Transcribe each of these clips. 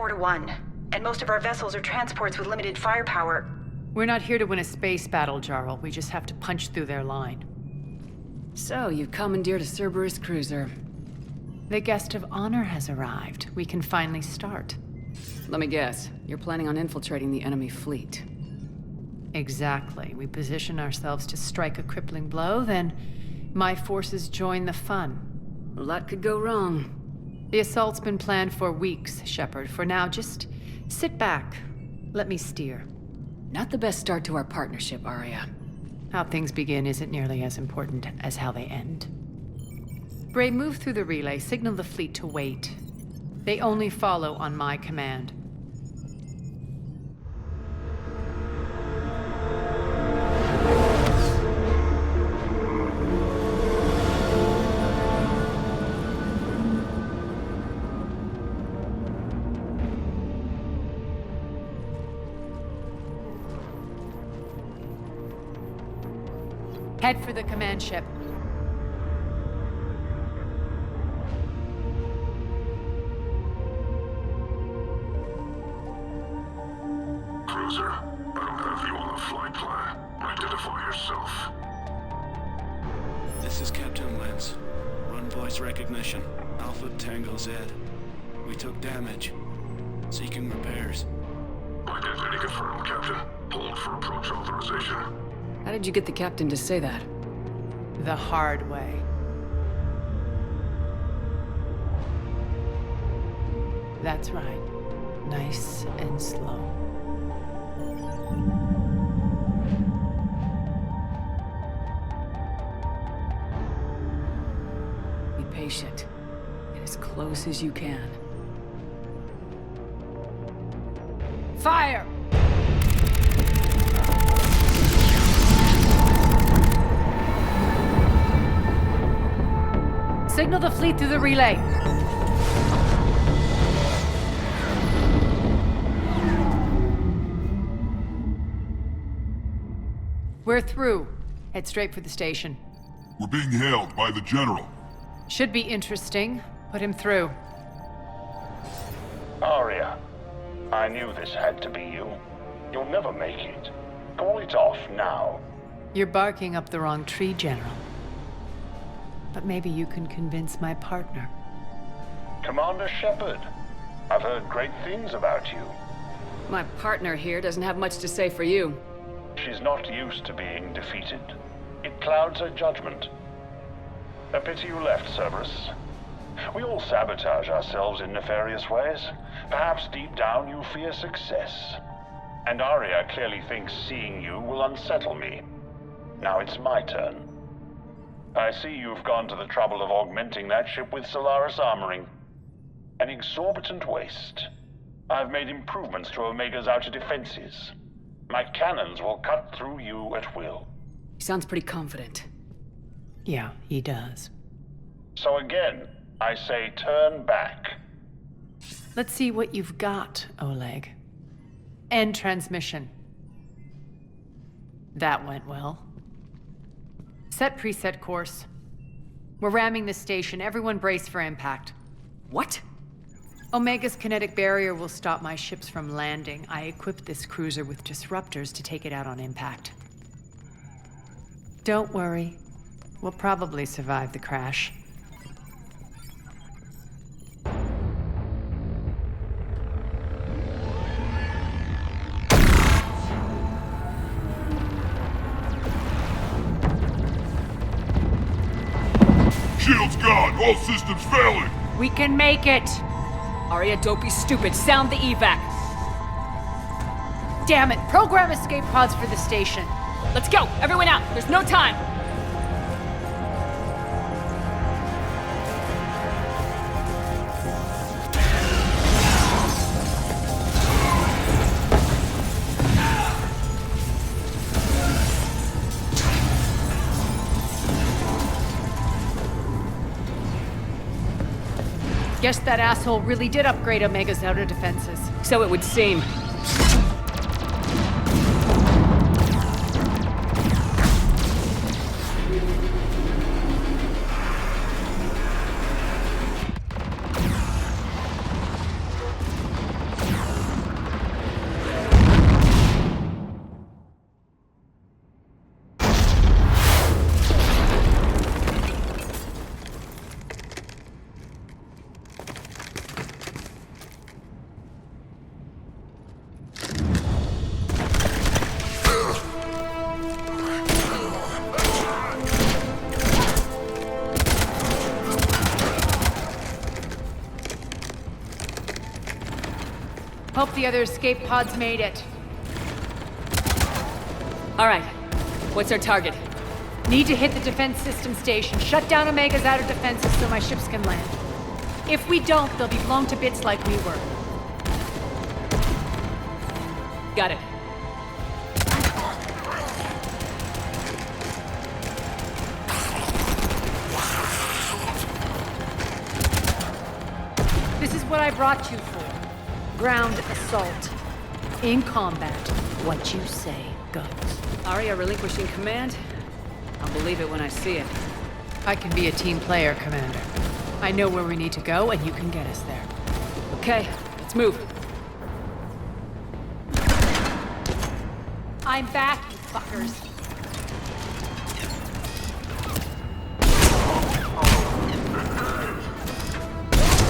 4-1, and most of our vessels are transports with limited firepower. We're not here to win a space battle, Jarl. We just have to punch through their line. So, you've commandeered a Cerberus cruiser. The guest of honor has arrived. We can finally start. Let me guess, you're planning on infiltrating the enemy fleet. Exactly. We position ourselves to strike a crippling blow, then my forces join the fun. A lot could go wrong. The assault's been planned for weeks, Shepard. For now, just sit back. Let me steer. Not the best start to our partnership, Aria. How things begin isn't nearly as important as how they end. Bray, move through the relay. Signal the fleet to wait. They only follow on my command. Head for the command ship. Cruiser, I don't have you on the flight plan. Identify yourself. This is Captain Lance. Run voice recognition. Alpha Tango Z. We took damage. Seeking repairs. Identity confirmed, Captain. Hold for approach authorization. How did you get the captain to say that? The hard way. That's right. Nice and slow. Be patient. Get as close as you can. Fire! Signal the fleet through the relay. We're through. Head straight for the station. We're being hailed by the General. Should be interesting. Put him through. Aria, I knew this had to be you. You'll never make it. Call it off now. You're barking up the wrong tree, General. But maybe you can convince my partner. Commander Shepard, I've heard great things about you. My partner here doesn't have much to say for you. She's not used to being defeated. It clouds her judgment. A pity you left, Cerberus. We all sabotage ourselves in nefarious ways. Perhaps deep down you fear success. And Aria clearly thinks seeing you will unsettle me. Now it's my turn. I see you've gone to the trouble of augmenting that ship with Solaris armoring. An exorbitant waste. I've made improvements to Omega's outer defenses. My cannons will cut through you at will. He sounds pretty confident. Yeah, he does. So again, I say turn back. Let's see what you've got, Oleg. End transmission. That went well. Set preset course. We're ramming the station. Everyone brace for impact. What? Omega's kinetic barrier will stop my ships from landing. I equipped this cruiser with disruptors to take it out on impact. Don't worry. We'll probably survive the crash. Shields gone! All systems failing! We can make it! Aria, don't be stupid. Sound the evac. Damn it! Program escape pods for the station. Let's go! Everyone out! There's no time! Guess that asshole really did upgrade Omega's outer defenses. So it would seem. Hope the other escape pods made it. All right. What's our target? Need to hit the defense system station. Shut down Omega's outer defenses so my ships can land. If we don't, they'll be blown to bits like we were. Got it. This is what I brought you for. Ground assault. In combat, what you say goes. Aria relinquishing command? I'll believe it when I see it. I can be a team player, Commander. I know where we need to go, and you can get us there. Okay, let's move. I'm back, you fuckers.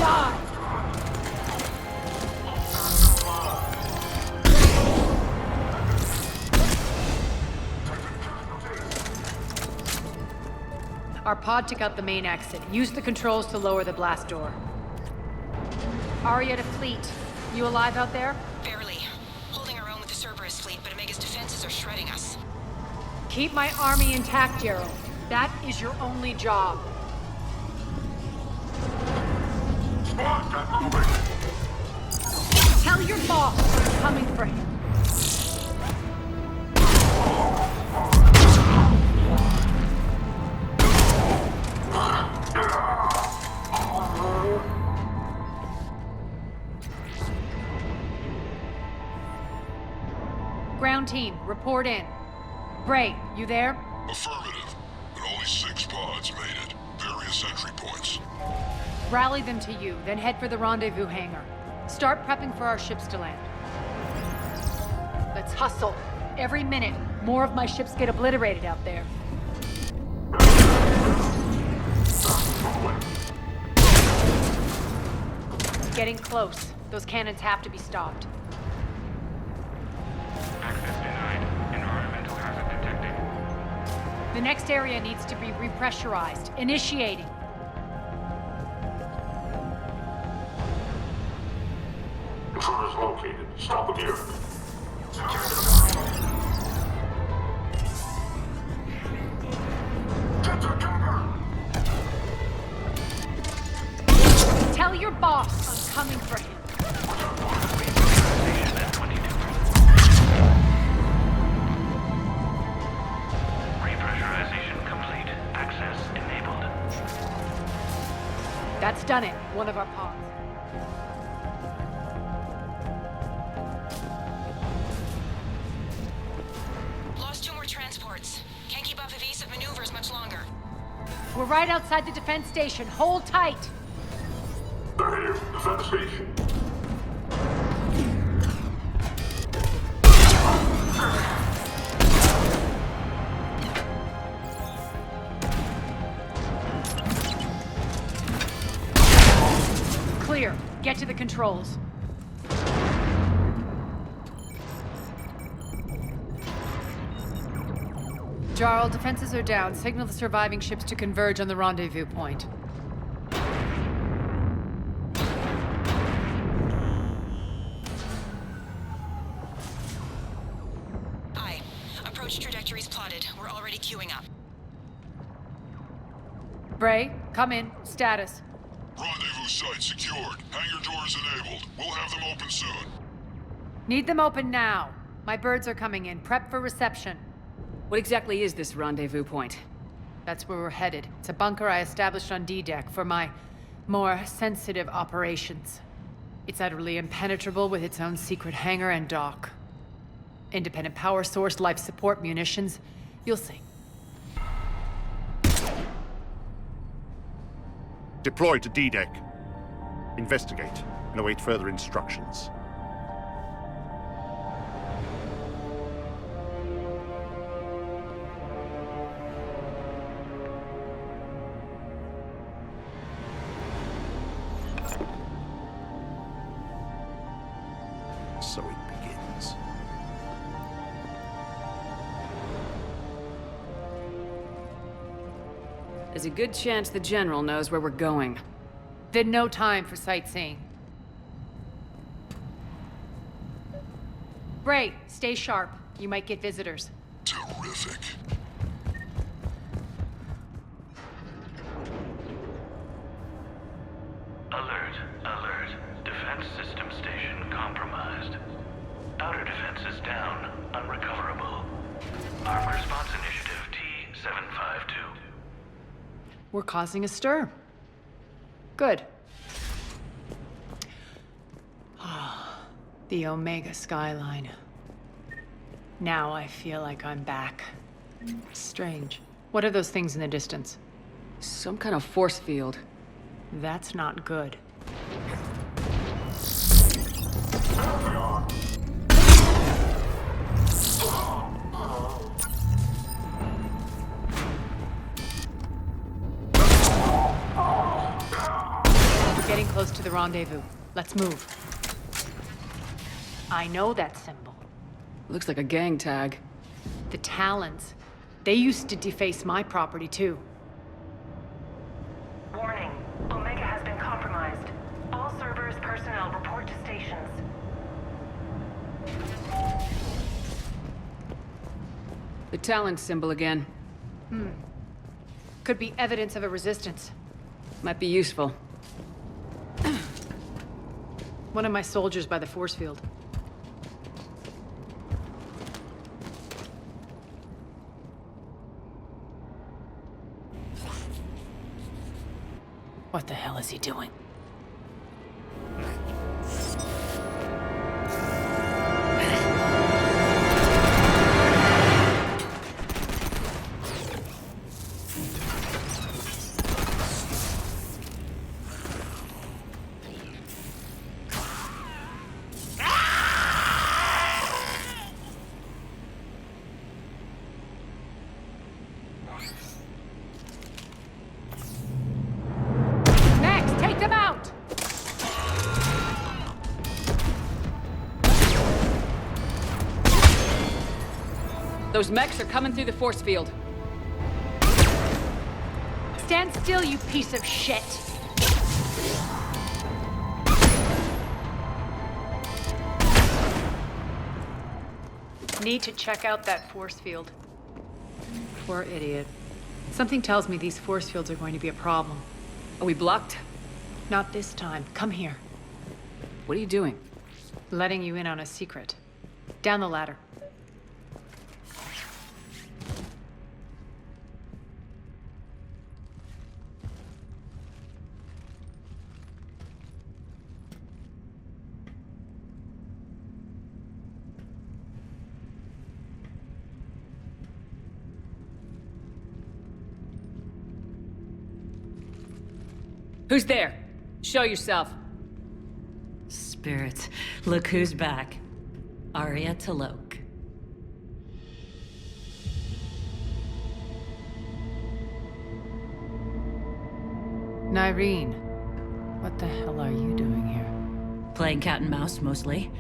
Die! Our pod took out the main exit. Use the controls to lower the blast door. Aria to fleet. You alive out there? Barely. Holding our own with the Cerberus fleet, but Omega's defenses are shredding us. Keep my army intact, Gerald. That is your only job. Squad, get moving! Tell your boss I'm coming for him. Ground team, report in. Bray, you there? Affirmative, but only 6 pods made it. Various entry points. Rally them to you, then head for the rendezvous hangar. Start prepping for our ships to land. Let's hustle. Every minute, more of my ships get obliterated out there. Getting close. Those cannons have to be stopped. Access denied. Environmental hazard detected. The next area needs to be repressurized. Initiating. Intruders located. Stop again. Get to cover! Tell your boss I'm coming for him. Station at 22. Repressurization complete. Access enabled. That's done it. One of our pods. Lost 2 more transports. Can't keep up evasive maneuvers much longer. We're right outside the defense station. Hold tight. They're here. Defense station. Clear. Get to the controls. Jarl, defenses are down. Signal the surviving ships to converge on the rendezvous point. Aye. Approach trajectories plotted. We're already queuing up. Bray, come in. Status. Rendezvous site secured. Hangar doors enabled. We'll have them open soon. Need them open now. My birds are coming in. Prep for reception. What exactly is this rendezvous point? That's where we're headed. It's a bunker I established on D-Deck for my more sensitive operations. It's utterly impenetrable with its own secret hangar and dock. Independent power source, life support, munitions. You'll see. Deploy to D-Deck. Investigate and await further instructions. So it begins. There's a good chance the General knows where we're going. Then no time for sightseeing. Bray, stay sharp. You might get visitors. Terrific. Alert, alert. Defense system station compromised. Outer defenses down, unrecoverable. Armed response initiative T-752. We're causing a stir. Good. The Omega skyline. Now I feel like I'm back. Strange. What are those things in the distance? Some kind of force field. That's not good. We're getting close to the rendezvous. Let's move. I know that symbol. Looks like a gang tag. The Talons. They used to deface my property, too. Warning. Omega has been compromised. All Cerberus personnel report to stations. The Talon symbol again. Could be evidence of a resistance. Might be useful. One of my soldiers by the force field. What the hell is he doing? Those mechs are coming through the force field. Stand still, you piece of shit! Need to check out that force field. Poor idiot. Something tells me these force fields are going to be a problem. Are we blocked? Not this time. Come here. What are you doing? Letting you in on a secret. Down the ladder. Who's there? Show yourself. Spirits, look who's back. Aria Talok. Nyreen, what the hell are you doing here? Playing cat and mouse, mostly.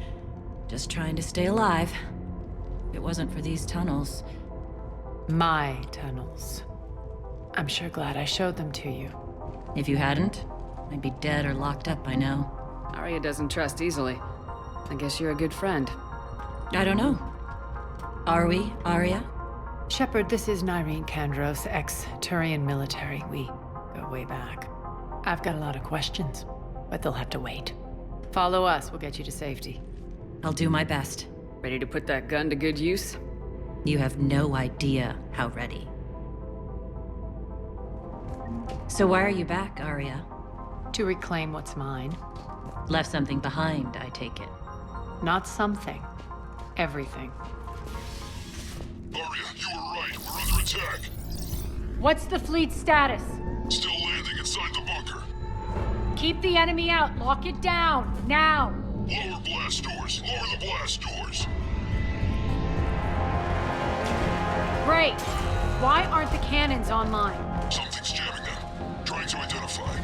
Just trying to stay alive. If it wasn't for these tunnels. My tunnels. I'm sure glad I showed them to you. If you hadn't, I'd be dead or locked up by now. Aria doesn't trust easily. I guess you're a good friend. I don't know. Are we, Aria? Shepard, this is Nyreen Kandros, ex-Turian military. We go way back. I've got a lot of questions, but they'll have to wait. Follow us, we'll get you to safety. I'll do my best. Ready to put that gun to good use? You have no idea how ready. So why are you back, Aria? To reclaim what's mine. Left something behind, I take it. Not something. Everything. Aria, you were right. We're under attack. What's the fleet status? Still landing inside the bunker. Keep the enemy out. Lock it down. Now. Lower blast doors. Lower the blast doors. Great. Why aren't the cannons online? Something's jamming them. Trying to identify.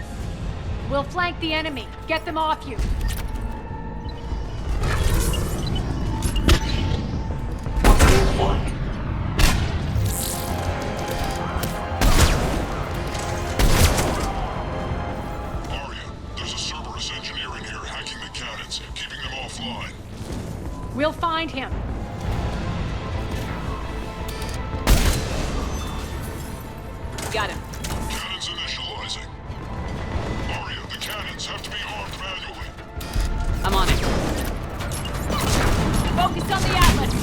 We'll flank the enemy. Get them off you. Aria, there's a Cerberus engineer in here hacking the cannons, keeping them offline. We'll find him. Got him. Cannons initializing. Aria, the cannons have to be armed manually. I'm on it. Focus on the Atlas!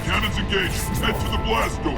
Cannons engaged. Head to the blast door.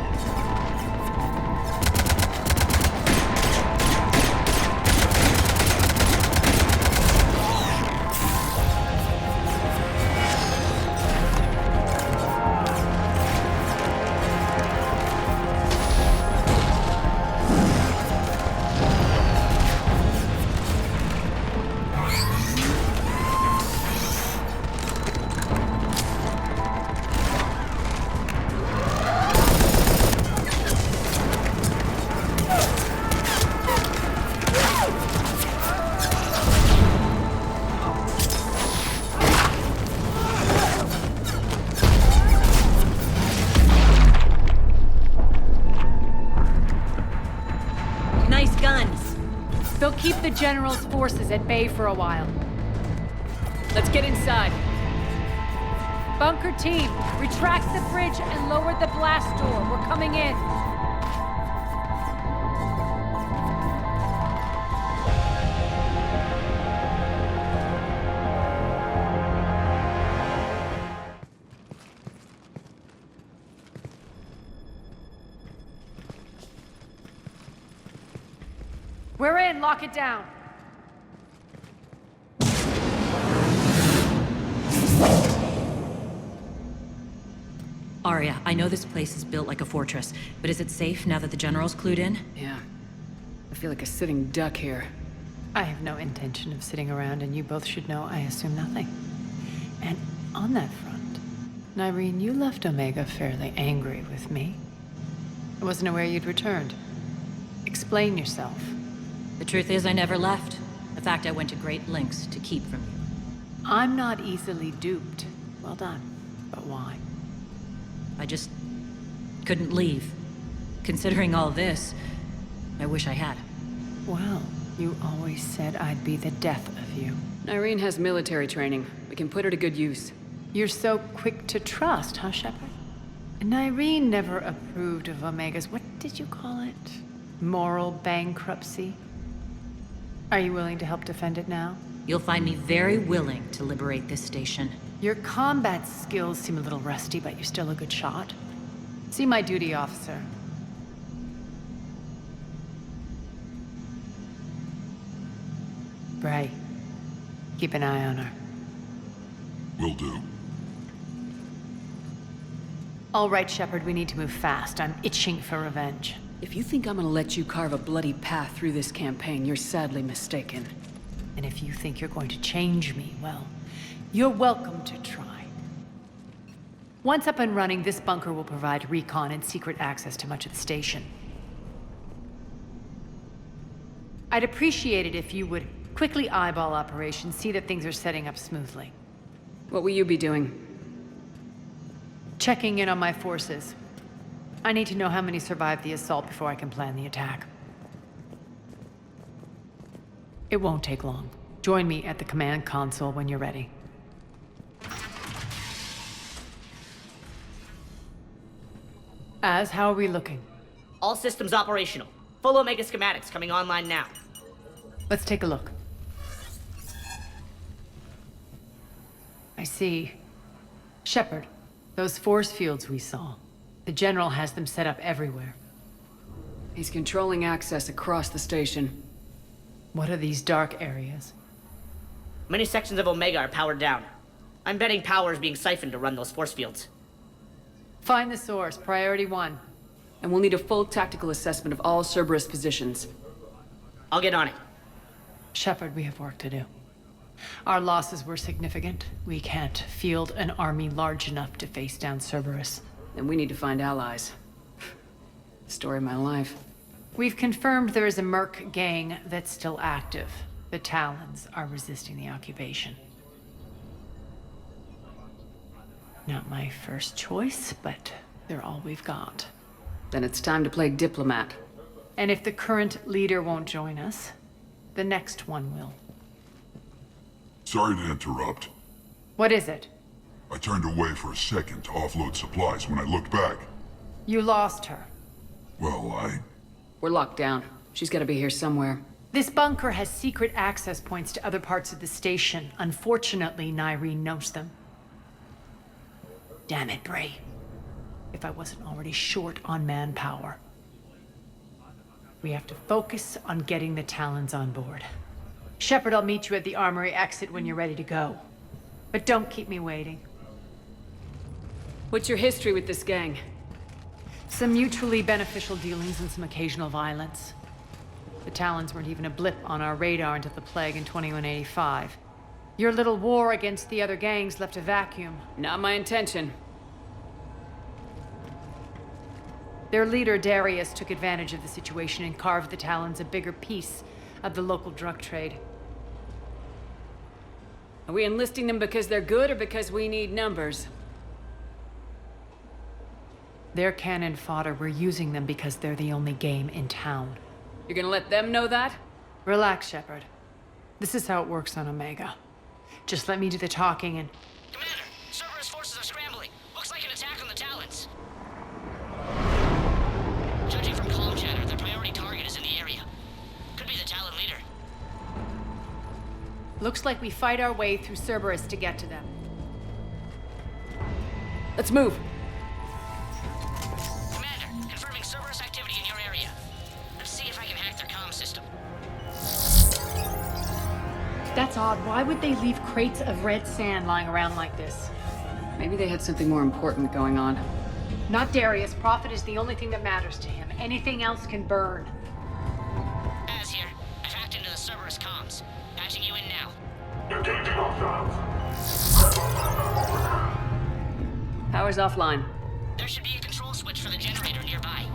Nice guns. They'll keep the General's forces at bay for a while. Let's get inside. Bunker team, retract the bridge and lower the blast door. We're coming in. We're in. Lock it down. Aria, I know this place is built like a fortress, but is it safe now that the General's clued in? Yeah. I feel like a sitting duck here. I have no intention of sitting around, and you both should know I assume nothing. And on that front, Nyreen, you left Omega fairly angry with me. I wasn't aware you'd returned. Explain yourself. The truth is, I never left. In fact, I went to great lengths to keep from you. I'm not easily duped. Well done. But why? I just couldn't leave. Considering all this, I wish I had. Well, you always said I'd be the death of you. Nyreen has military training. We can put her to good use. You're so quick to trust, huh, Shepard? Nyreen never approved of Omega's, what did you call it? Moral bankruptcy? Are you willing to help defend it now? You'll find me very willing to liberate this station. Your combat skills seem a little rusty, but you're still a good shot. See my duty officer. Bray, keep an eye on her. Will do. All right, Shepard, we need to move fast. I'm itching for revenge. If you think I'm gonna let you carve a bloody path through this campaign, you're sadly mistaken. And if you think you're going to change me, well, you're welcome to try. Once up and running, this bunker will provide recon and secret access to much of the station. I'd appreciate it if you would quickly eyeball operations, see that things are setting up smoothly. What will you be doing? Checking in on my forces. I need to know how many survived the assault before I can plan the attack. It won't take long. Join me at the command console when you're ready. How are we looking? All systems operational. Full Omega schematics coming online now. Let's take a look. I see. Shepard, those force fields we saw. The General has them set up everywhere. He's controlling access across the station. What are these dark areas? Many sections of Omega are powered down. I'm betting power is being siphoned to run those force fields. Find the source, priority 1. And we'll need a full tactical assessment of all Cerberus positions. I'll get on it. Shepard, we have work to do. Our losses were significant. We can't field an army large enough to face down Cerberus. Then we need to find allies. Story of my life. We've confirmed there is a merc gang that's still active. The Talons are resisting the occupation. Not my first choice, but they're all we've got. Then it's time to play diplomat. And if the current leader won't join us, the next one will. Sorry to interrupt. What is it? I turned away for a second to offload supplies. When I looked back, You lost her. well, We're locked down. She's gotta be here somewhere. This bunker has secret access points to other parts of the station. Unfortunately, Nyreen knows them. Damn it, Bray. If I wasn't already short on manpower. We have to focus on getting the Talons on board. Shepard, I'll meet you at the armory exit when you're ready to go. But don't keep me waiting. What's your history with this gang? Some mutually beneficial dealings and some occasional violence. The Talons weren't even a blip on our radar until the plague in 2185. Your little war against the other gangs left a vacuum. Not my intention. Their leader, Darius, took advantage of the situation and carved the Talons a bigger piece of the local drug trade. Are we enlisting them because they're good or because we need numbers? They're cannon fodder. We're using them because they're the only game in town. You're gonna let them know that? Relax, Shepard. This is how it works on Omega. Just let me do the talking and... Commander, Cerberus forces are scrambling. Looks like an attack on the Talons. Judging from comm chatter, their priority target is in the area. Could be the Talon Leader. Looks like we fight our way through Cerberus to get to them. Let's move. Commander, confirming Cerberus activity in your area. Let's see if I can hack their comm system. That's odd. Why would they leave crates of red sand lying around like this? Maybe they had something more important going on. Not Darius. Profit is the only thing that matters to him. Anything else can burn. Az here. I've hacked into the Cerberus comms. Patching you in now. engaging hostiles. Power's offline. There should be a control switch for the generator nearby.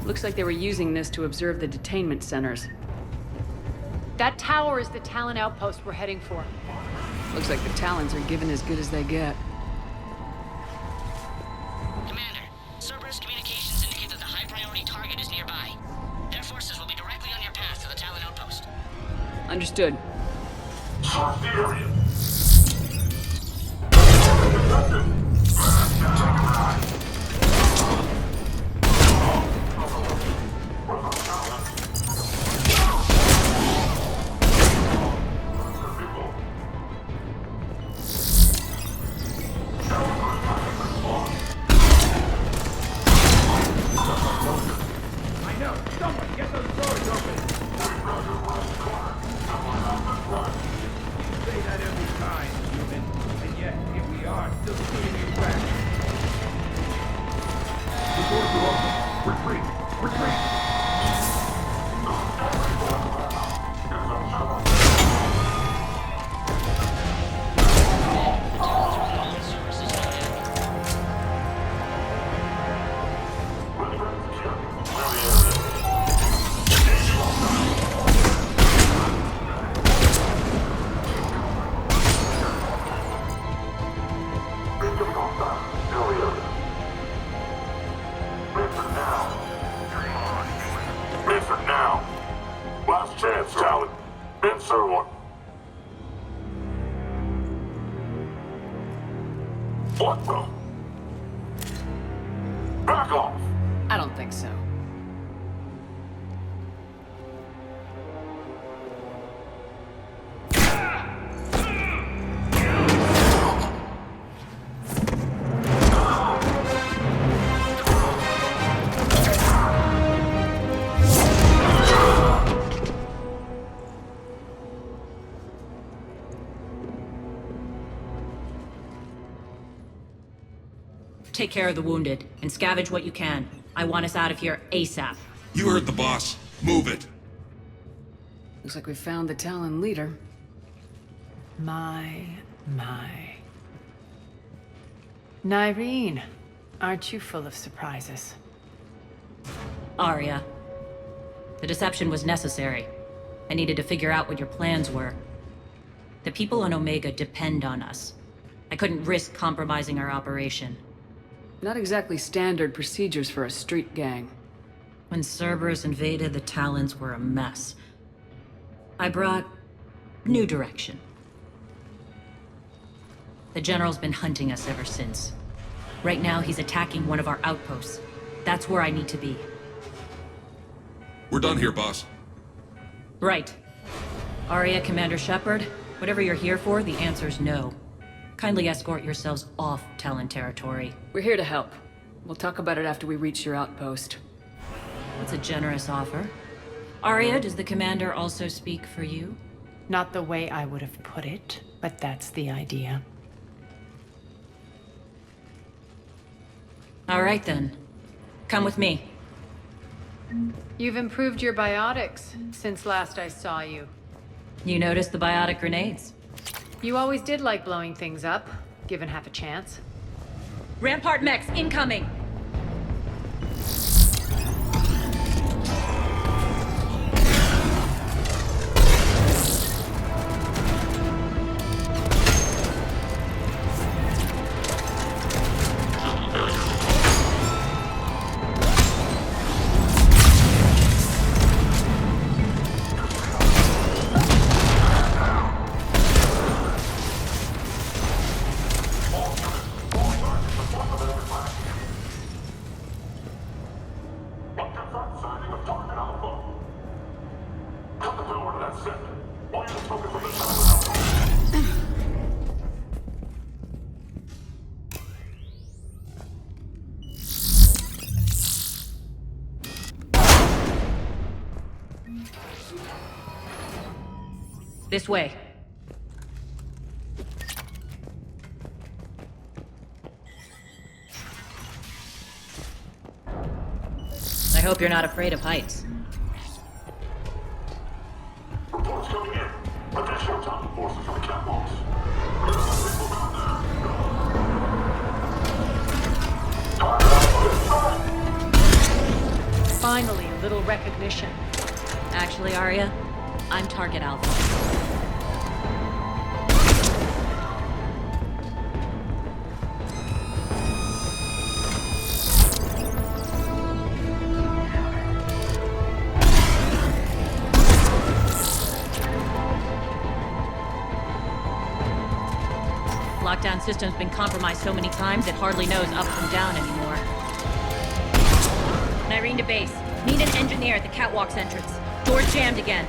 Looks like they were using this to observe the detainment centers. That tower is the Talon Outpost we're heading for. Looks like the Talons are given as good as they get. Commander, Cerberus communications indicate that the high-priority target is nearby. Their forces will be directly on your path to the Talon Outpost. Understood. Search the area. What the? Back off! I don't think so. Take care of the wounded, and scavenge what you can. I want us out of here ASAP. You heard the boss. Move it. Looks like we found the Talon Leader. My. Nyreen, aren't you full of surprises? Aria. The deception was necessary. I needed to figure out what your plans were. The people on Omega depend on us. I couldn't risk compromising our operation. Not exactly standard procedures for a street gang. When Cerberus invaded, the Talons were a mess. I brought new direction. The General's been hunting us ever since. Right now, he's attacking one of our outposts. That's where I need to be. We're done here, boss. Right. Aria, Commander Shepard, whatever you're here for, the answer's no. Kindly escort yourselves off Talon territory. We're here to help. We'll talk about it after we reach your outpost. That's a generous offer. Aria, does the Commander also speak for you? Not the way I would have put it, but that's the idea. All right then. Come with me. You've improved your biotics since last I saw you. You noticed the biotic grenades? You always did like blowing things up, given half a chance. Rampart mechs incoming! This way. I hope you're not afraid of heights. Reports coming in. Additional Talon forces on the catwalks. Finally, a little recognition. Actually, Aria, I'm Target Alpha. Lockdown system's been compromised so many times it hardly knows up from down anymore. Nyreen to base. Need an engineer at the catwalk's entrance. Door's jammed again.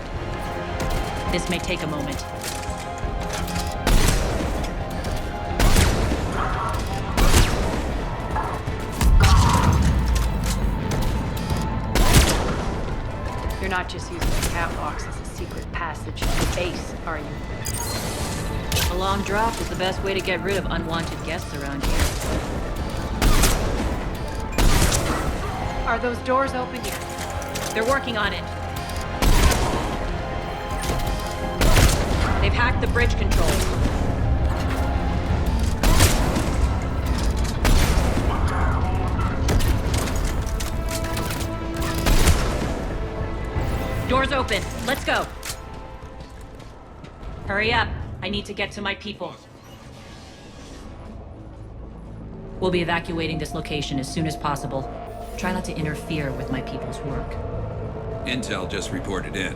This may take a moment. You're not just using the catwalks as a secret passage to the base, are you? A long drop is the best way to get rid of unwanted guests around here. Are those doors open yet? They're working on it. They've hacked the bridge controls. Doors open. Let's go. Hurry up. I need to get to my people. We'll be evacuating this location as soon as possible. Try not to interfere with my people's work. Intel just reported in.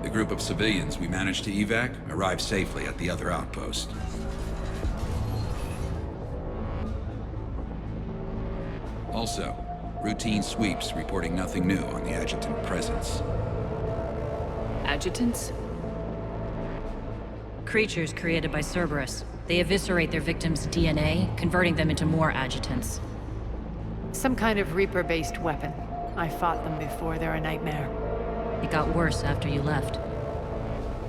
The group of civilians we managed to evac arrived safely at the other outpost. Also, routine sweeps reporting nothing new on the adjutant presence. Adjutants? Creatures created by Cerberus. They eviscerate their victims' DNA, converting them into more adjutants. Some kind of Reaper-based weapon. I fought them before, they're a nightmare. It got worse after you left.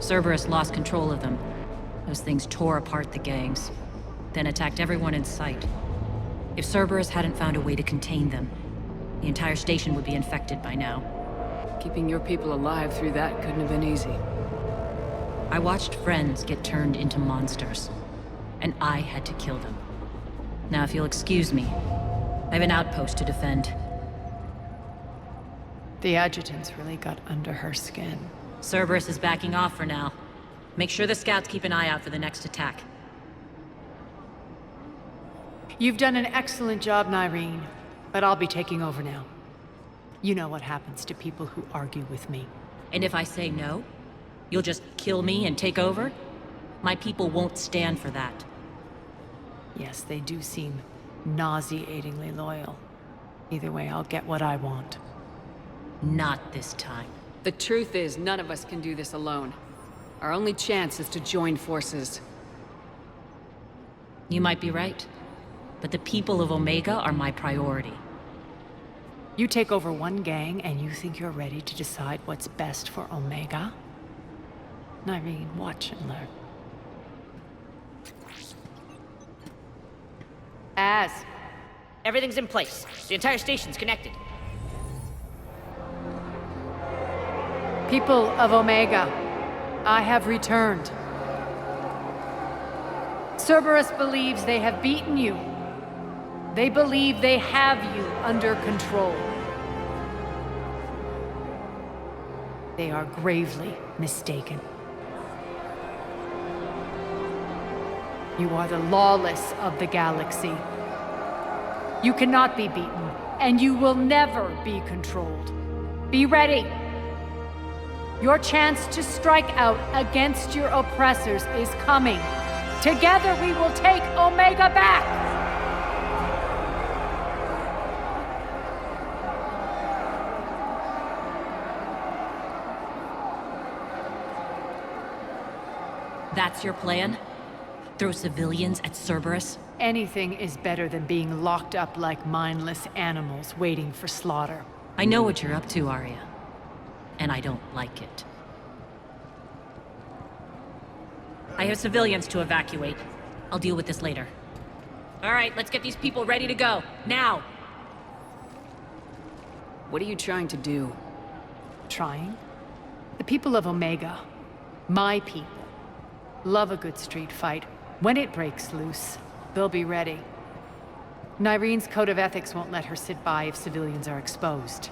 Cerberus lost control of them. Those things tore apart the gangs, then attacked everyone in sight. If Cerberus hadn't found a way to contain them, the entire station would be infected by now. Keeping your people alive through that couldn't have been easy. I watched friends get turned into monsters, and I had to kill them. Now, if you'll excuse me, I have an outpost to defend. The adjutants really got under her skin. Cerberus is backing off for now. Make sure the scouts keep an eye out for the next attack. You've done an excellent job, Nyreen, but I'll be taking over now. You know what happens to people who argue with me. And if I say no, you'll just kill me and take over? My people won't stand for that. Yes, they do seem nauseatingly loyal. Either way, I'll get what I want. Not this time. The truth is, none of us can do this alone. Our only chance is to join forces. You might be right, but the people of Omega are my priority. You take over one gang and you think you're ready to decide what's best for Omega? Nyreen, watch and learn. Everything's in place. The entire station's connected. People of Omega, I have returned. Cerberus believes they have beaten you. They believe they have you under control. They are gravely mistaken. You are the lawless of the galaxy. You cannot be beaten, and you will never be controlled. Be ready. Your chance to strike out against your oppressors is coming. Together we will take Omega back! That's your plan? Throw civilians at Cerberus? Anything is better than being locked up like mindless animals waiting for slaughter. I know what you're up to, Aria. And I don't like it. I have civilians to evacuate. I'll deal with this later. All right, let's get these people ready to go. Now! What are you trying to do? Trying? The people of Omega, my people, love a good street fight. When it breaks loose, they'll be ready. Nyreen's code of ethics won't let her sit by if civilians are exposed.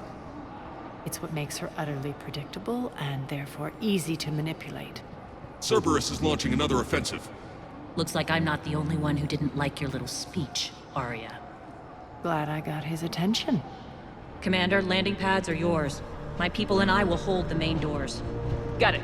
It's what makes her utterly predictable and therefore easy to manipulate. Cerberus is launching another offensive. Looks like I'm not the only one who didn't like your little speech, Aria. Glad I got his attention. Commander, landing pads are yours. My people and I will hold the main doors. Got it.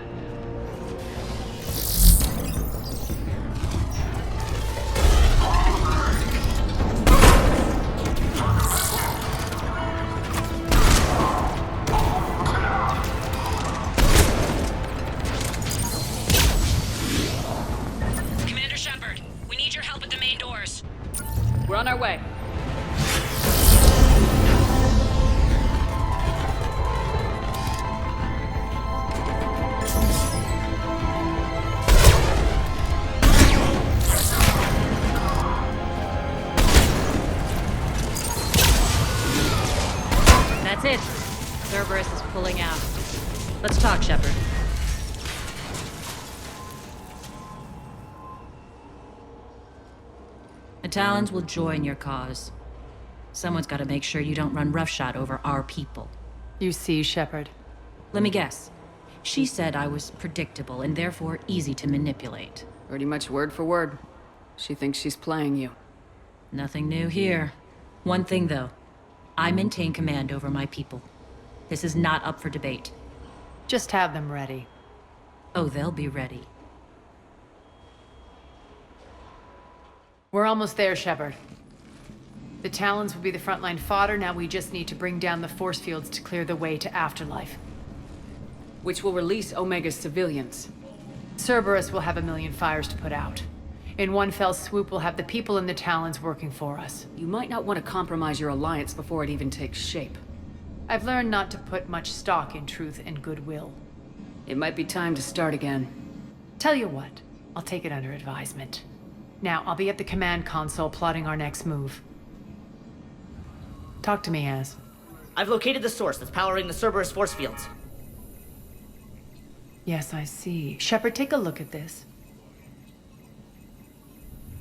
Commander Shepard, we need your help at the main doors. We're on our way. That's it. Cerberus is pulling out. Let's talk, Shepard. The Talons will join your cause. Someone's got to make sure you don't run roughshod over our people. You see, Shepard. Let me guess. She said I was predictable and therefore easy to manipulate. Pretty much word for word. She thinks she's playing you. Nothing new here. One thing, though. I maintain command over my people. This is not up for debate. Just have them ready. Oh, they'll be ready. We're almost there, Shepard. The Talons will be the frontline fodder. Now we just need to bring down the force fields to clear the way to Afterlife. Which will release Omega's civilians. Cerberus will have 1,000,000 fires to put out. In one fell swoop, we'll have the people in the Talons working for us. You might not want to compromise your alliance before it even takes shape. I've learned not to put much stock in truth and goodwill. It might be time to start again. Tell you what, I'll take it under advisement. Now, I'll be at the command console plotting our next move. Talk to me, Az. I've located the source that's powering the Cerberus force fields. Yes, I see. Shepard, take a look at this.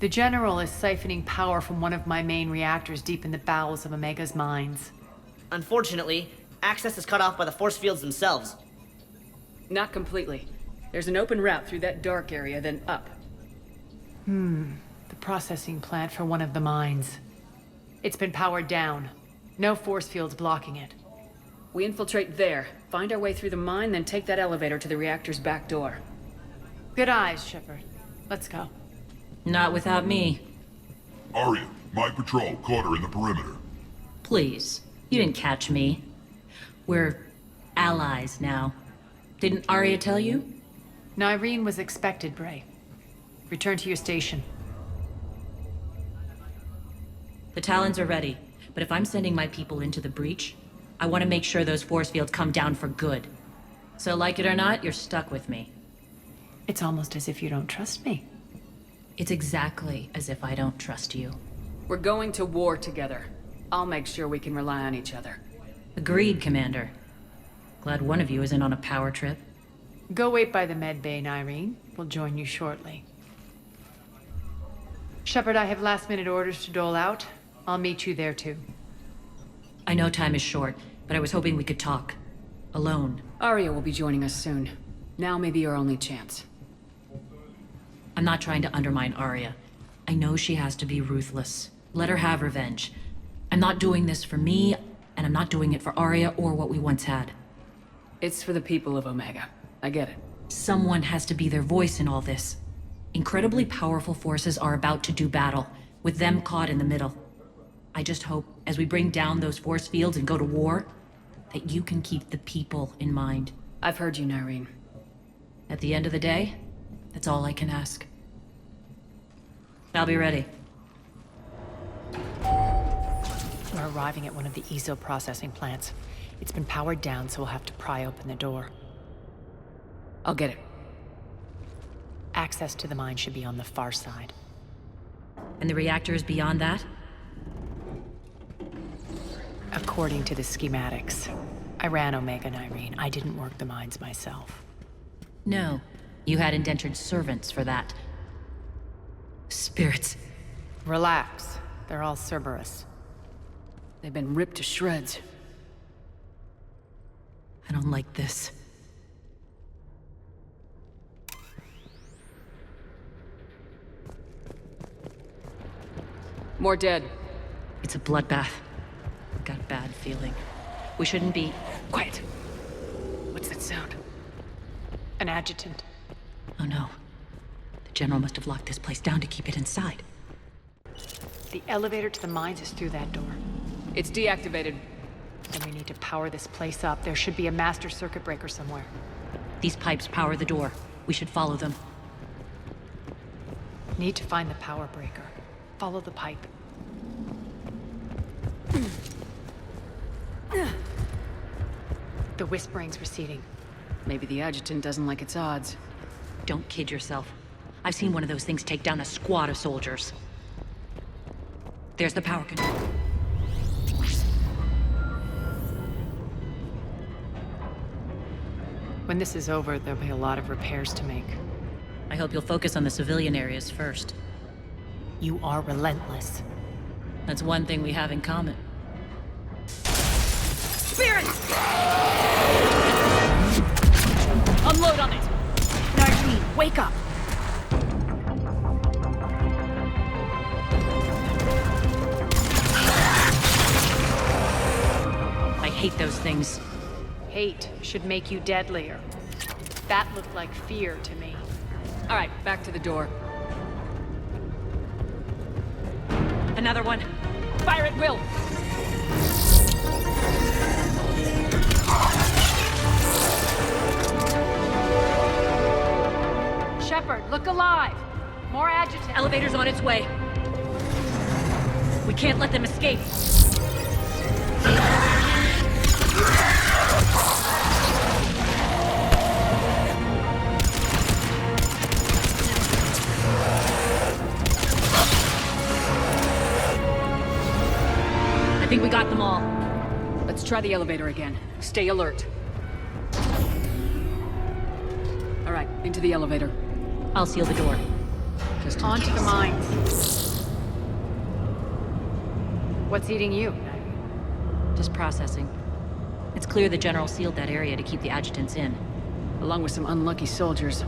The General is siphoning power from one of my main reactors deep in the bowels of Omega's mines. Unfortunately, access is cut off by the force fields themselves. Not completely. There's an open route through that dark area, then up. The processing plant for one of the mines. It's been powered down. No force fields blocking it. We infiltrate there, find our way through the mine, then take that elevator to the reactor's back door. Good eyes, Shepard. Let's go. Not without me. Aria, my patrol caught her in the perimeter. Please. You didn't catch me. We're allies now. Didn't Aria tell you? Nyreen was expected, Bray. Return to your station. The Talons are ready, but if I'm sending my people into the breach, I want to make sure those force fields come down for good. So like it or not, you're stuck with me. It's almost as if you don't trust me. It's exactly as if I don't trust you. We're going to war together. I'll make sure we can rely on each other. Agreed, Commander. Glad one of you isn't on a power trip. Go wait by the med bay, Nyreen. We'll join you shortly. Shepard, I have last-minute orders to dole out. I'll meet you there, too. I know time is short, but I was hoping we could talk. Alone. Aria will be joining us soon. Now may be your only chance. I'm not trying to undermine Aria. I know she has to be ruthless. Let her have revenge. I'm not doing this for me, and I'm not doing it for Aria or what we once had. It's for the people of Omega. I get it. Someone has to be their voice in all this. Incredibly powerful forces are about to do battle, with them caught in the middle. I just hope, as we bring down those force fields and go to war, that you can keep the people in mind. I've heard you, Nyreen. At the end of the day, that's all I can ask. I'll be ready. We're arriving at one of the ESO processing plants. It's been powered down, so we'll have to pry open the door. I'll get it. Access to the mine should be on the far side. And the reactor is beyond that? According to the schematics. I ran Omega, Nyreen. I didn't work the mines myself. No. You had indentured servants for that. Spirits. Relax. They're all Cerberus. They've been ripped to shreds. I don't like this. More dead. It's a bloodbath. Got a bad feeling. We shouldn't be... Quiet. What's that sound? An adjutant. Oh no. The General must have locked this place down to keep it inside. The elevator to the mines is through that door. It's deactivated. Then we need to power this place up. There should be a master circuit breaker somewhere. These pipes power the door. We should follow them. Need to find the power breaker. Follow the pipe. The whispering's receding. Maybe the adjutant doesn't like its odds. Don't kid yourself. I've seen one of those things take down a squad of soldiers. There's the power control. When this is over, there'll be a lot of repairs to make. I hope you'll focus on the civilian areas first. You are relentless. That's one thing we have in common. Spirit! Unload on it! Nyreen, wake up! I hate those things. Hate should make you deadlier. That looked like fear to me. All right, back to the door. Another one. Fire at will! Shepard, look alive! More adjutants! Elevator's on its way. We can't let them escape. I think we got them all. Let's try the elevator again. Stay alert. All right, into the elevator. I'll seal the door. Just on to the mines. What's eating you? Just processing. It's clear the General sealed that area to keep the adjutants in. Along with some unlucky soldiers.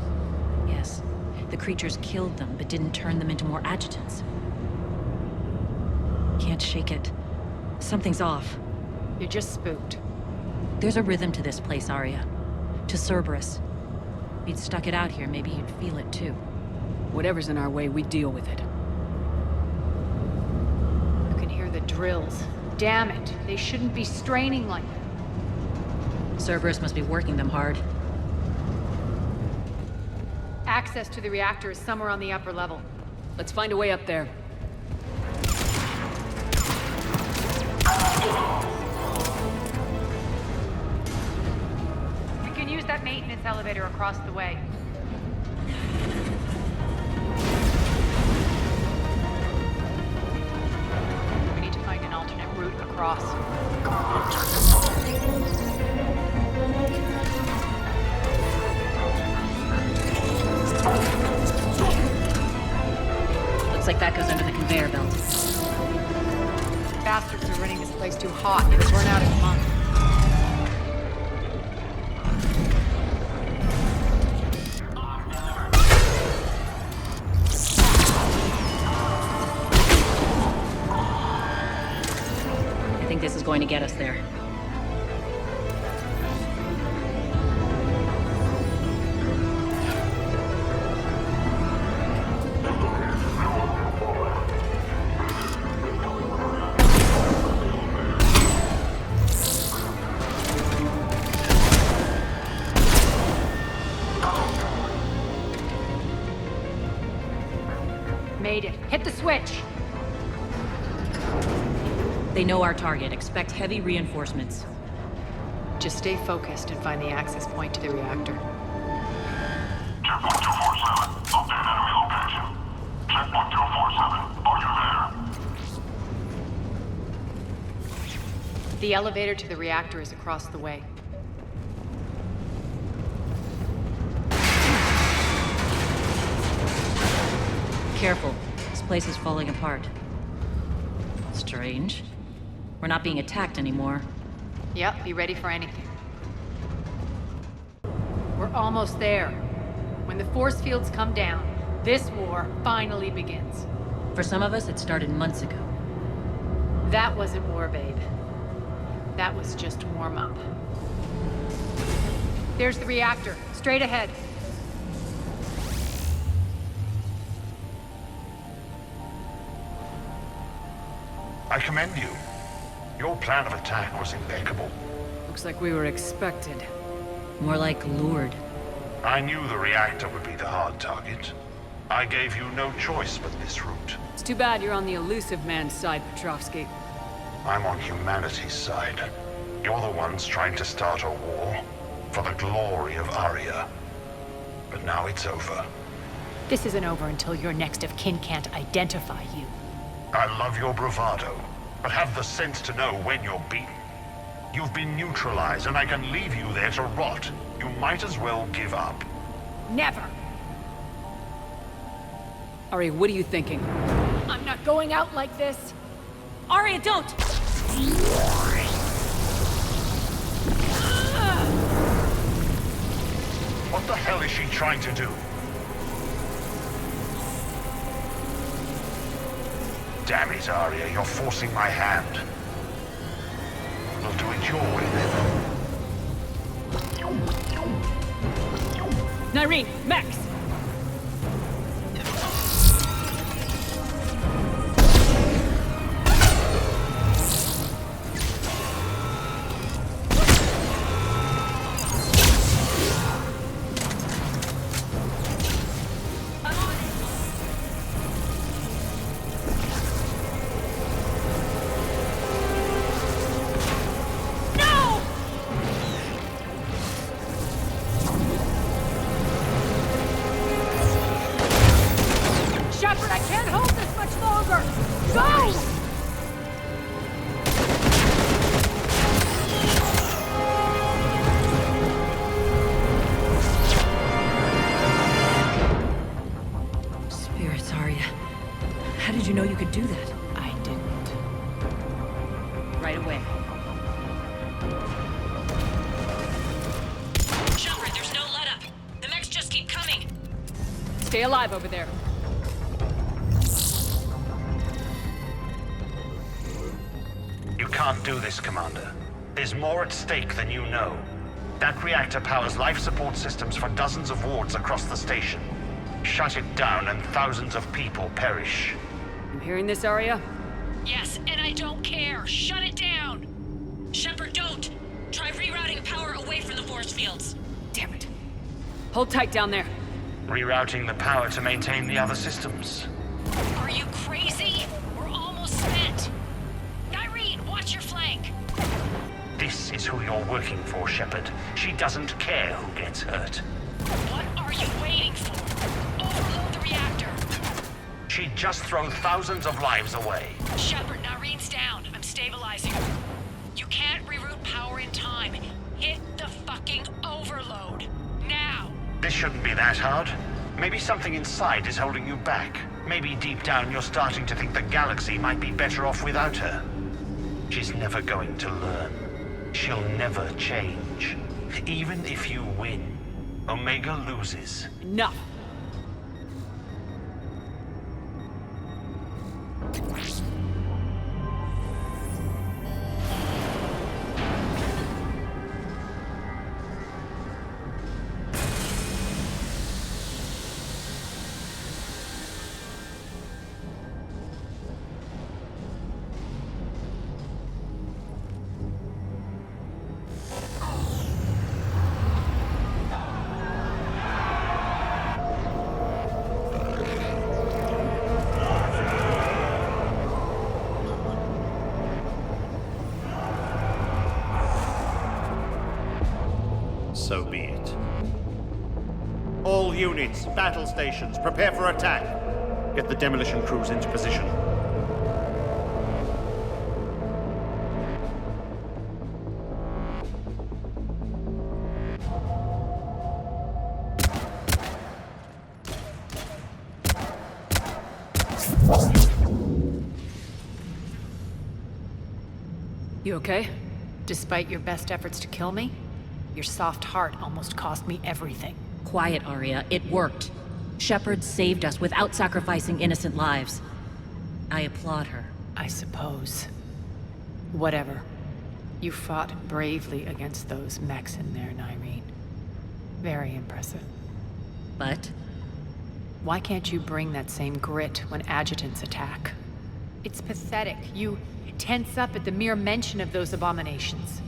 Yes. The creatures killed them, but didn't turn them into more adjutants. Can't shake it. Something's off. You're just spooked. There's a rhythm to this place, Aria. To Cerberus. If you'd stuck it out here, maybe you'd feel it too. Whatever's in our way, we deal with it. You can hear the drills. Damn it. They shouldn't be straining like that. Cerberus must be working them hard. Access to the reactor is somewhere on the upper level. Let's find a way up there. We can use that maintenance elevator across the way. We need to find an alternate route across. Looks like that goes under the conveyor belt. Bastards are running this place too hot. It'll run out in a month. I think this is going to get us there. Made it. Hit the switch! They know our target. Expect heavy reinforcements. Just stay focused and find the access point to the reactor. Checkpoint 247. Update enemy location. Checkpoint 247. Are you there? The elevator to the reactor is across the way. Careful. This place is falling apart. Strange. We're not being attacked anymore. Yep, be ready for anything. We're almost there. When the force fields come down, this war finally begins. For some of us, it started months ago. That wasn't war, babe. That was just warm-up. There's the reactor, straight ahead. I commend you. Your plan of attack was impeccable. Looks like we were expected. More like lured. I knew the reactor would be the hard target. I gave you no choice but this route. It's too bad you're on the elusive man's side, Petrovsky. I'm on humanity's side. You're the ones trying to start a war for the glory of Aria. But now it's over. This isn't over until your next of kin can't identify you. I love your bravado, but have the sense to know when you're beaten. You've been neutralized, and I can leave you there to rot. You might as well give up. Never! Aria, what are you thinking? I'm not going out like this! Aria, don't! What the hell is she trying to do? Damn it, Aria, you're forcing my hand. We'll do it your way, then. Nyreen, mechs! Shepard, I can't hold this much longer! Go! Spirits, Aria. How did you know you could do that? I didn't. Right away. Shepard, there's no let Stay alive over there. You can't do this, Commander. There's more at stake than you know. That reactor powers life support systems for dozens of wards across the station. Shut it down and thousands of people perish. You hearing this, Aria? Yes, and I don't care. Shut it down! Shepard, don't! Try rerouting power away from the force fields. Damn it. Hold tight down there. Rerouting the power to maintain the other systems. Are you crazy? We're almost spent. Nyreen, watch your flank. This is who you're working for, Shepard. She doesn't care who gets hurt. What are you waiting for? Overload the reactor. She'd just throw thousands of lives away. Shepard, Nyreen's down. I'm stabilizing her. You can't reroute power in time. Hit the fucking overload. Now! This shouldn't be that hard. Maybe something inside is holding you back. Maybe deep down you're starting to think the galaxy might be better off without her. She's never going to learn. She'll never change. Even if you win, Omega loses. Enough! So be it. All units, battle stations, prepare for attack. Get the demolition crews into position. You okay? Despite your best efforts to kill me, your soft heart almost cost me everything. Quiet, Aria. It worked. Shepard saved us without sacrificing innocent lives. I applaud her. I suppose. Whatever. You fought bravely against those mechs in there, Nyreen. Very impressive. But? Why can't you bring that same grit when adjutants attack? It's pathetic. You tense up at the mere mention of those abominations.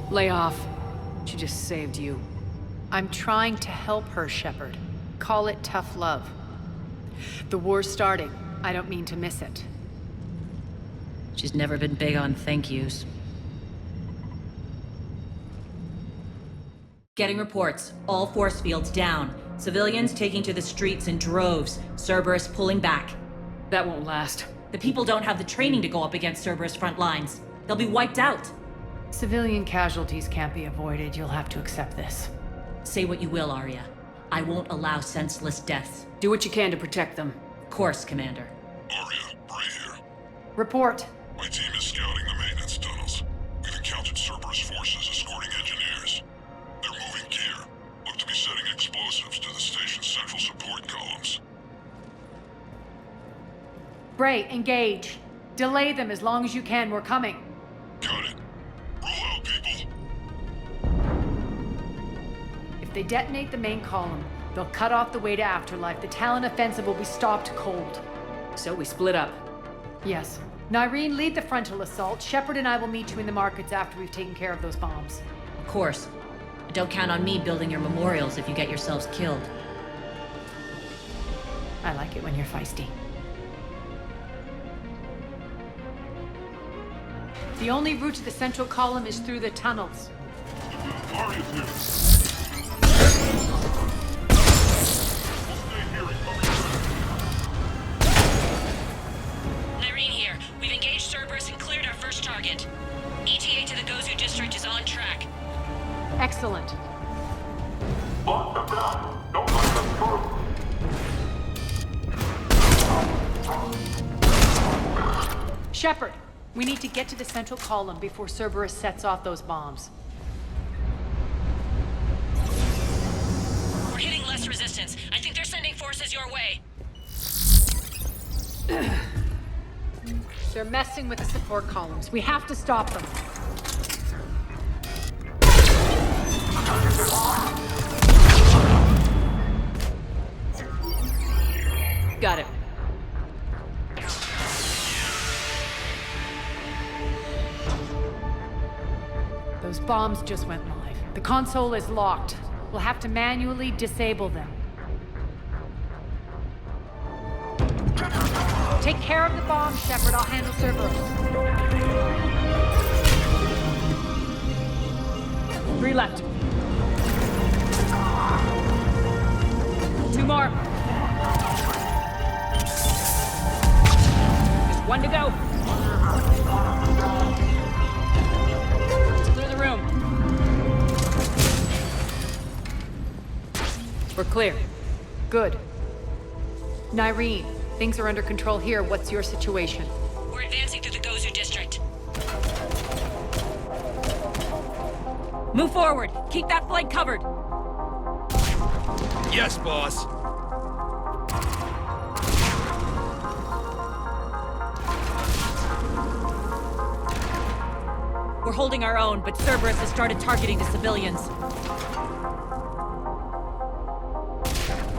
Lay off. She just saved you. I'm trying to help her, Shepard. Call it tough love. The war's starting. I don't mean to miss it. She's never been big on thank yous. Getting reports. All force fields down. Civilians taking to the streets in droves. Cerberus pulling back. That won't last. The people don't have the training to go up against Cerberus front lines. They'll be wiped out. Civilian casualties can't be avoided. You'll have to accept this. Say what you will, Aria. I won't allow senseless deaths. Do what you can to protect them. Of course, Commander. Aria, Bray here. Report. My team is scouting the maintenance tunnels. We've encountered Cerberus forces escorting engineers. They're moving gear. Look to be setting explosives to the station's central support columns. Bray, engage. Delay them as long as you can. We're coming. Got it. Roll out, people. If they detonate the main column, they'll cut off the way to Afterlife. The Talon offensive will be stopped cold. So we split up. Yes. Nyreen, lead the frontal assault. Shepard and I will meet you in the markets after we've taken care of those bombs. Of course. But don't count on me building your memorials if you get yourselves killed. I like it when you're feisty. The only route to the central column is through the tunnels. Aria's here. Nyreen here. We've engaged Cerberus and cleared our first target. ETA to the Gozu district is on track. Excellent. Lock them down. Don't let them through. Shepard, we need to get to the central column before Cerberus sets off those bombs. We're hitting less resistance. I think they're sending forces forces your way. They're messing with the support columns. We have to stop them. Got it. Those bombs just went live. The console is locked. We'll have to manually disable them. Take care of the bomb, Shepard. I'll handle Cerberus. 3 left. 2 more. Just 1 to go. Let's clear the room. We're clear. Good. Nyreen, things are under control here. What's your situation? We're advancing through the Gozu district. Move forward. Keep that flank covered. Yes, boss. We're holding our own, but Cerberus has started targeting the civilians.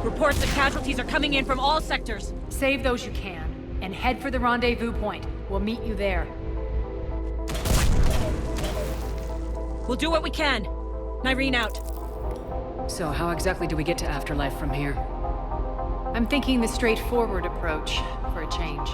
Reports that casualties are coming in from all sectors. Save those you can, and head for the rendezvous point. We'll meet you there. We'll do what we can. Nyreen out. So how exactly do we get to Afterlife from here? I'm thinking the straightforward approach, for a change.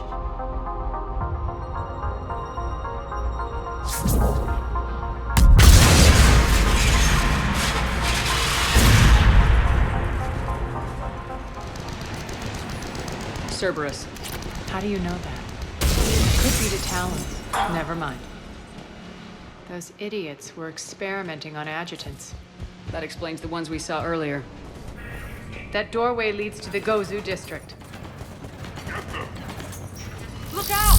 Cerberus. How do you know that? Could be the Talons. Never mind. Those idiots were experimenting on adjutants. That explains the ones we saw earlier. That doorway leads to the Gozu district. Look out!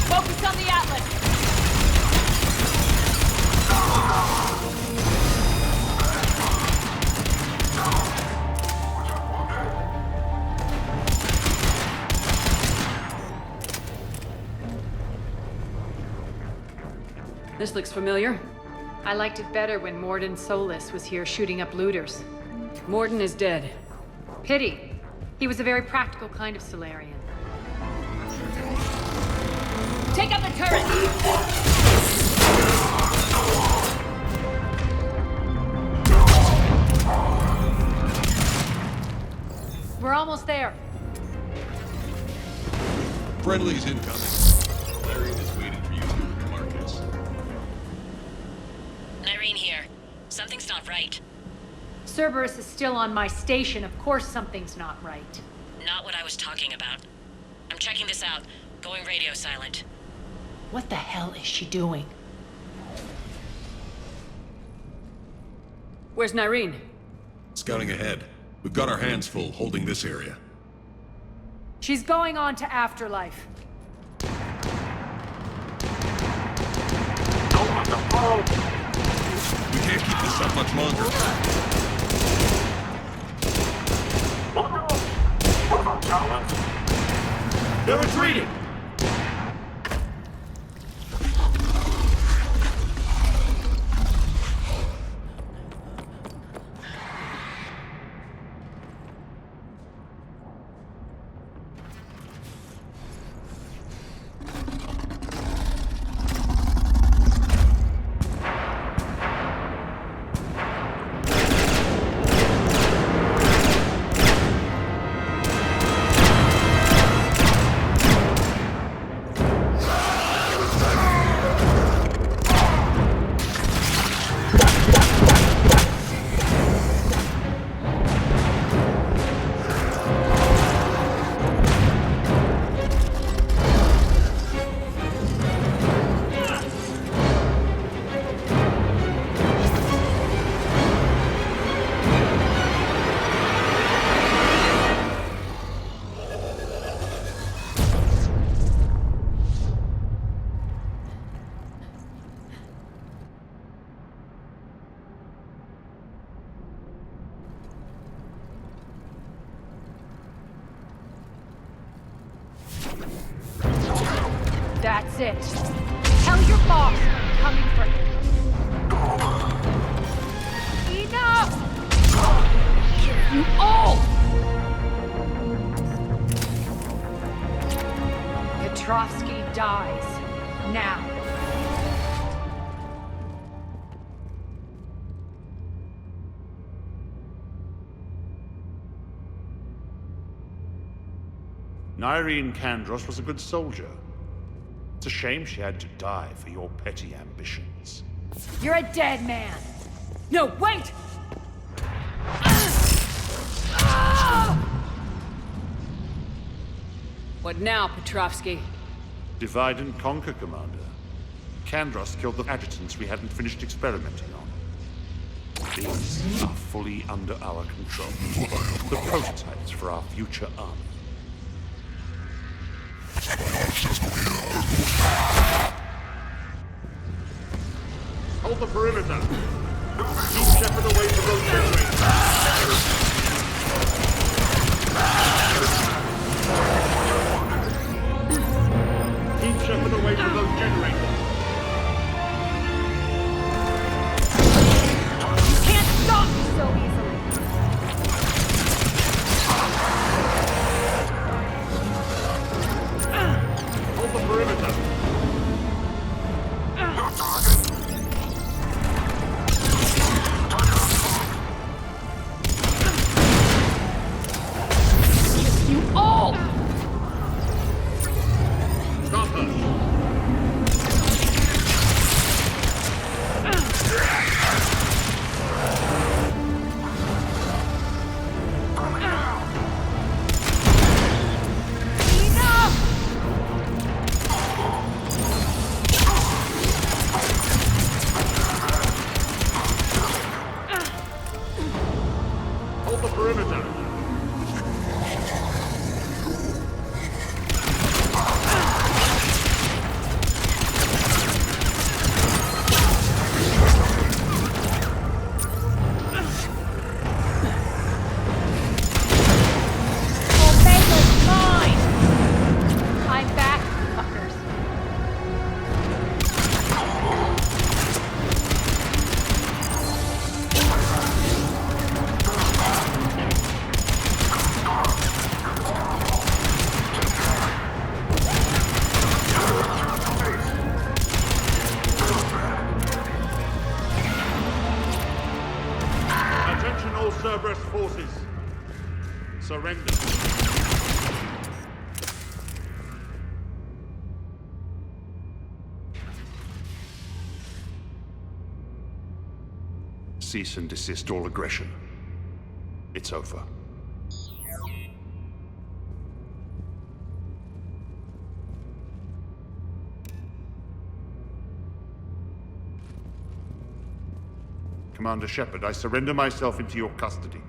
Focus on the Atlas! This looks familiar. I liked it better when Morden Solus was here shooting up looters. Morden is dead. Pity. He was a very practical kind of Solarian. Take out the turret! We're almost there. Friendly's incoming. Nyreen is waiting for you, Marcus. Nyreen here. Something's not right. Cerberus is still on my station. Of course something's not right. Not what I was talking about. I'm checking this out. Going radio silent. What the hell is she doing? Where's Nyreen? Scouting ahead. We've got our hands full holding this area. She's going on to Afterlife. We can't keep this up much longer. They're retreating! That's it. Tell your boss I'm coming for him. Enough! Kill you all! Petrovsky dies. Now. Nyreen Kandros was a good soldier. It's a shame she had to die for your petty ambitions. You're a dead man! No, wait! What now, Petrovsky? Divide and conquer, Commander. Kandros killed the adjutants we hadn't finished experimenting on. These are fully under our control. The prototypes for our future army. Hold the perimeter! Keep Shepard away from those generators! Keep Shepard away from those generators! You can't stop me so easily! Hold the perimeter! Cerberus forces. Surrender. Cease and desist all aggression. It's over. Commander Shepard, I surrender myself into your custody.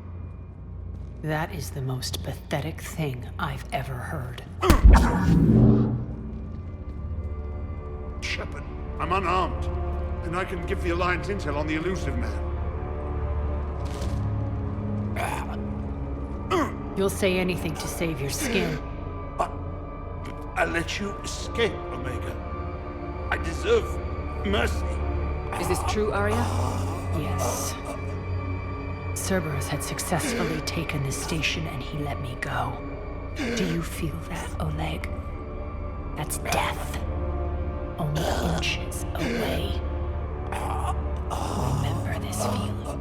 That is the most pathetic thing I've ever heard. Shepard, I'm unarmed, and I can give the Alliance intel on the elusive man. You'll say anything to save your skin. But I let you escape, Omega. I deserve mercy. Is this true, Aria? Yes. Cerberus had successfully taken the station and he let me go. Do you feel that, Oleg? That's death. Only inches away. Remember this feeling.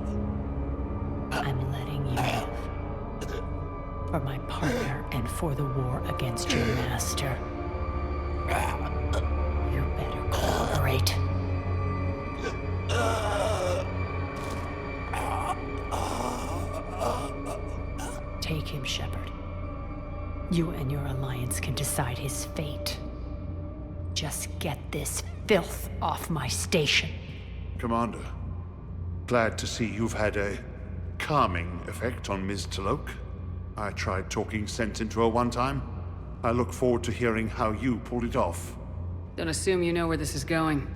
I'm letting you live. For my partner and for the war against your master. You better cooperate. Take him, Shepard. You and your Alliance can decide his fate. Just get this filth off my station. Commander, glad to see you've had a calming effect on Ms. Talok. I tried talking sense into her one time. I look forward to hearing how you pulled it off. Don't assume you know where this is going.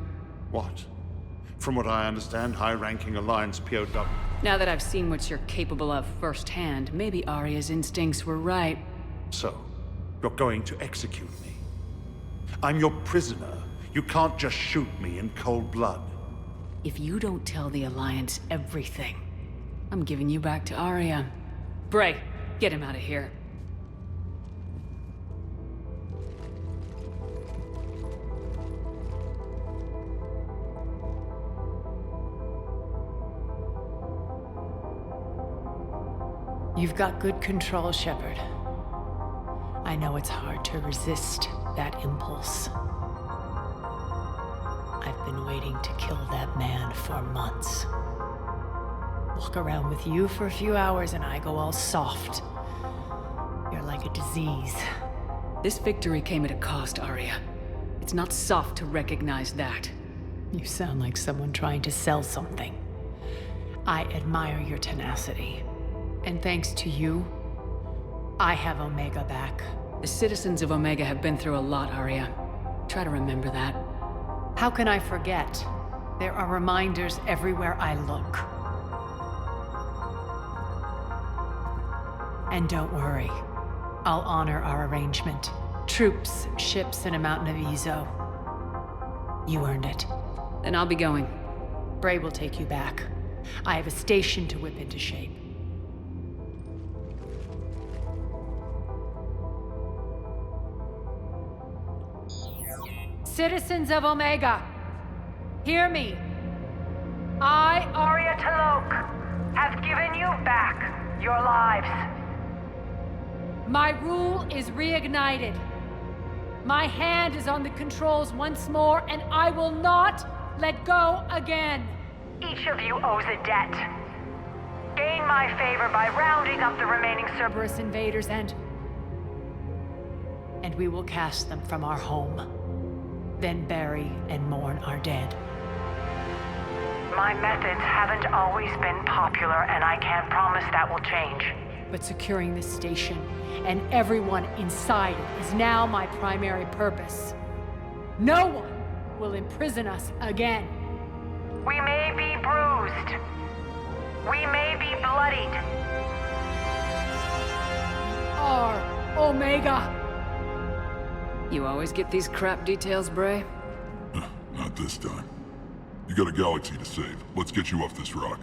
What? From what I understand, high-ranking Alliance POW... Now that I've seen what you're capable of firsthand, maybe Aria's instincts were right. So, you're going to execute me? I'm your prisoner. You can't just shoot me in cold blood. If you don't tell the Alliance everything, I'm giving you back to Aria. Bray, get him out of here. You've got good control, Shepard. I know it's hard to resist that impulse. I've been waiting to kill that man for months. Walk around with you for a few hours and I go all soft. You're like a disease. This victory came at a cost, Aria. It's not soft to recognize that. You sound like someone trying to sell something. I admire your tenacity. And thanks to you, I have Omega back. The citizens of Omega have been through a lot, Aria. Try to remember that. How can I forget? There are reminders everywhere I look. And don't worry, I'll honor our arrangement. Troops, ships, and a mountain of Ezo. You earned it. Then I'll be going. Bray will take you back. I have a station to whip into shape. Citizens of Omega, hear me. I, Aria Talok, have given you back your lives. My rule is reignited. My hand is on the controls once more, and I will not let go again. Each of you owes a debt. Gain my favor by rounding up the remaining Cerberus invaders and we will cast them from our home. Then bury and mourn our dead. My methods haven't always been popular, and I can't promise that will change. But securing this station and everyone inside it is now my primary purpose. No one will imprison us again. We may be bruised. We may be bloodied. Our Omega. You always get these crap details, Bray? Not this time. You got a galaxy to save. Let's get you off this rock.